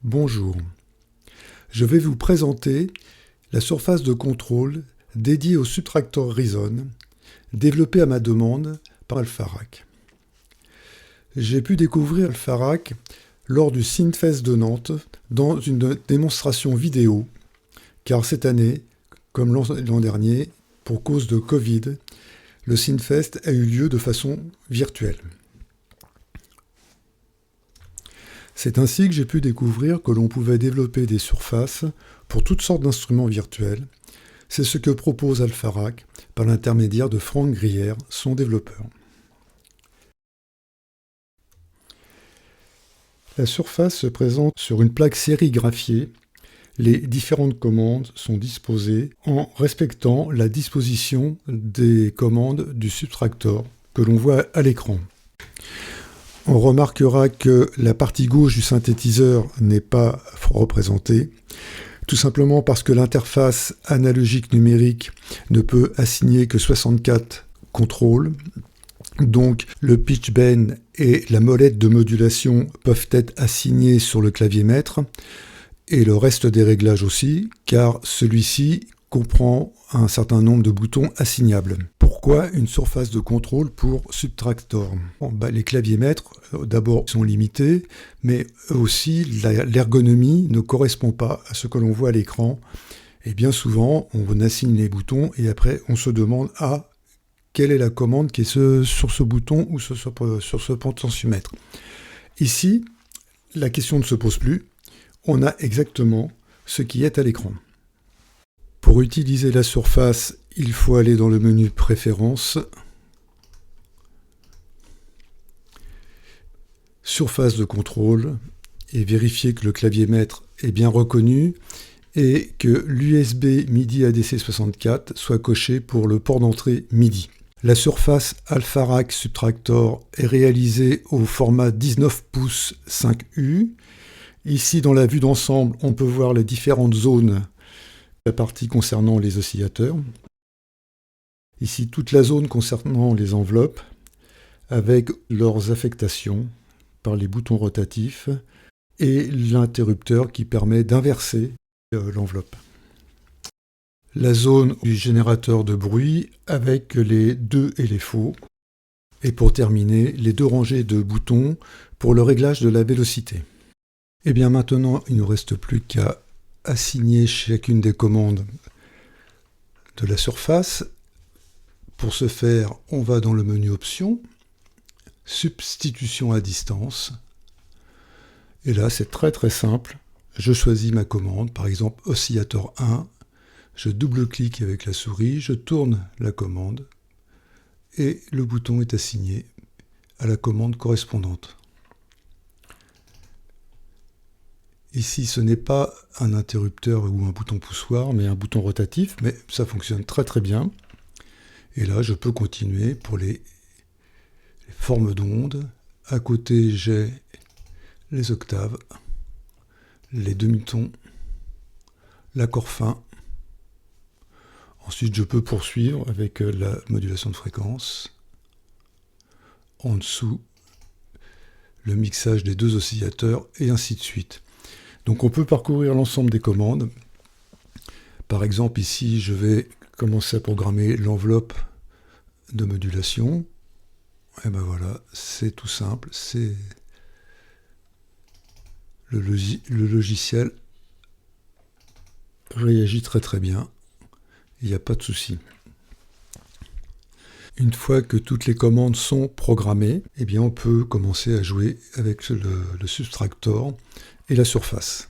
Bonjour, je vais vous présenter la surface de contrôle dédiée au subtractor Reason, développée à ma demande par Alpharac. J'ai pu découvrir Alpharac lors du Synfest de Nantes dans une démonstration vidéo, car cette année, comme l'an dernier, pour cause de Covid, le Synfest a eu lieu de façon virtuelle. C'est ainsi que j'ai pu découvrir que l'on pouvait développer des surfaces pour toutes sortes d'instruments virtuels. C'est ce que propose Alpharac par l'intermédiaire de Franck Grière, son développeur. La surface se présente sur une plaque sérigraphiée. Les différentes commandes sont disposées en respectant la disposition des commandes du subtractor que l'on voit à l'écran. On remarquera que la partie gauche du synthétiseur n'est pas représentée, tout simplement parce que l'interface analogique numérique ne peut assigner que 64 contrôles. Donc le pitch bend et la molette de modulation peuvent être assignés sur le clavier maître, et le reste des réglages aussi, car celui-ci comprend un certain nombre de boutons assignables. Pourquoi une surface de contrôle pour subtractor ? Les claviers maîtres, d'abord, sont limités, mais aussi l'ergonomie ne correspond pas à ce que l'on voit à l'écran. Et bien souvent, on assigne les boutons et après on se demande quelle est la commande qui est sur ce bouton ou sur ce potentiomètre. Ici, la question ne se pose plus. On a exactement ce qui est à l'écran. Pour utiliser la surface, il faut aller dans le menu Préférences, Surface de contrôle, et vérifier que le clavier maître est bien reconnu et que l'USB MIDI ADC64 soit coché pour le port d'entrée MIDI. La surface Alpharac Subtractor est réalisée au format 19 pouces 5U. Ici, dans la vue d'ensemble, on peut voir les différentes zones, la partie concernant les oscillateurs. Ici, toute la zone concernant les enveloppes, avec leurs affectations par les boutons rotatifs et l'interrupteur qui permet d'inverser l'enveloppe. La zone du générateur de bruit avec les deux et les faux. Et pour terminer, les deux rangées de boutons pour le réglage de la vélocité. Et bien maintenant, il ne nous reste plus qu'à assigner chacune des commandes de la surface. Pour ce faire, on va dans le menu Options, Substitution à distance. Et là, c'est très simple. Je choisis ma commande, par exemple oscillateur 1. Je double-clique avec la souris, je tourne la commande et le bouton est assigné à la commande correspondante. Ici, ce n'est pas un interrupteur ou un bouton poussoir, mais un bouton rotatif, mais ça fonctionne très bien. Et là, je peux continuer pour les formes d'ondes. À côté, j'ai les octaves, les demi-tons, l'accord fin. Ensuite, je peux poursuivre avec la modulation de fréquence. En dessous, le mixage des deux oscillateurs, et ainsi de suite. Donc on peut parcourir l'ensemble des commandes. Par exemple, ici, je vais commencer à programmer l'enveloppe de modulation. Et ben voilà, c'est tout simple. C'est le logiciel réagit très bien. Il n'y a pas de souci. Une fois que toutes les commandes sont programmées, eh bien on peut commencer à jouer avec le subtractor et la surface.